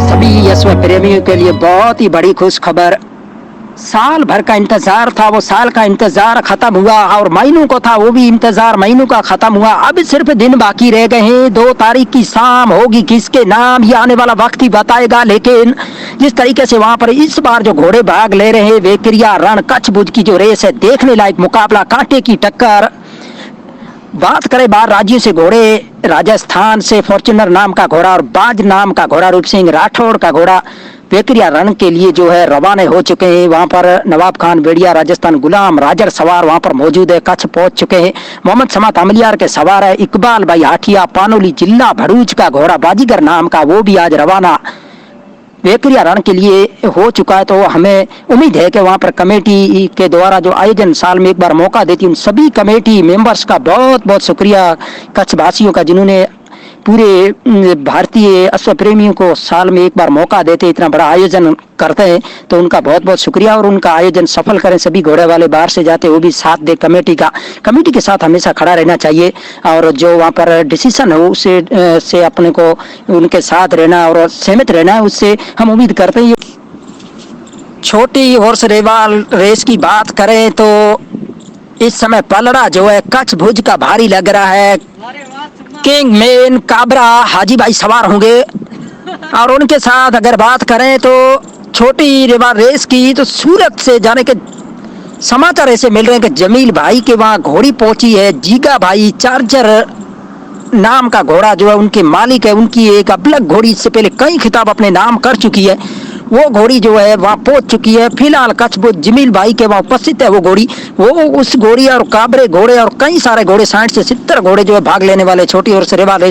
सभी अश्व प्रेमियों के लिए बहुत ही बड़ी खुश खबर। साल भर का इंतजार था, वो साल का इंतजार खत्म हुआ, और महीनों को था वो भी इंतजार महीनों का खत्म हुआ। अब सिर्फ दिन बाकी रह गए हैं। 2 तारीख की शाम होगी, किसके नाम ये आने वाला वक्त ही बताएगा। लेकिन जिस तरीके से वहां पर इस बार जो घोड़े भाग ले रहे हैं, वेकरिया रण कच्छ भुज की जो रेस है, देखने लायक मुकाबला, कांटे की टक्कर। बात करें बाहर राज्यों से घोड़े, राजस्थान से फॉर्च्यूनर नाम का घोड़ा और बाज नाम का घोड़ा, रूप सिंह राठौड़ का घोड़ा वेकरिया रण के लिए जो है रवाना हो चुके हैं। वहां पर नवाब खान बेड़िया, राजस्थान गुलाम राजर सवार वहां पर मौजूद है, कच्छ पहुंच चुके हैं। मोहम्मद समात अमलियार के सवार है। इकबाल भाई हाठिया पानोली जिला भरूच का घोड़ा बाजीगर नाम का, वो भी आज रवाना वेकरिया रण के लिए हो चुका है। तो हमें उम्मीद है कि वहां पर कमेटी के द्वारा जो आयोजन साल में एक बार मौका देती है, उन सभी कमेटी मेंबर्स का बहुत बहुत शुक्रिया, कच्छ वासियों का, जिन्होंने पूरे भारतीय अश्व प्रेमियों को साल में एक बार मौका देते इतना बड़ा आयोजन करते हैं। तो उनका बहुत बहुत शुक्रिया, और उनका आयोजन सफल करें। सभी घोड़े वाले बाहर से जाते वो भी साथ दे कमेटी का। कमेटी के साथ हमेशा खड़ा रहना चाहिए, और जो वहाँ पर डिसीजन हो उससे से अपने को उनके साथ रहना और सहमत रहना है, उससे हम उम्मीद करते हैं। छोटी हॉर्स रेवाल रेस की बात करें तो इस समय पलड़ा जो है कच्छ भुज का भारी लग रहा है। किंग मेन काबरा हाजी भाई सवार होंगे, और उनके साथ अगर बात करें तो छोटी रेवाल रेस की, तो सूरत से जाने के समाचार ऐसे मिल रहे हैं कि जमील भाई के वहां घोड़ी पहुंची है। जीगा भाई चार्जर नाम का घोड़ा जो है उनके मालिक है, उनकी एक अलग घोड़ी इससे पहले कई खिताब अपने नाम कर चुकी है, वो घोड़ी जो है वहां पहुंच चुकी है। फिलहाल कच्छ भुज जमील भाई के वहां उपस्थित है वो घोड़ी। वो उस घोड़ी और काबरे घोड़े और कई सारे घोड़े 60 से 70 घोड़े जो है भाग लेने वाले छोटी और रेवाल रेस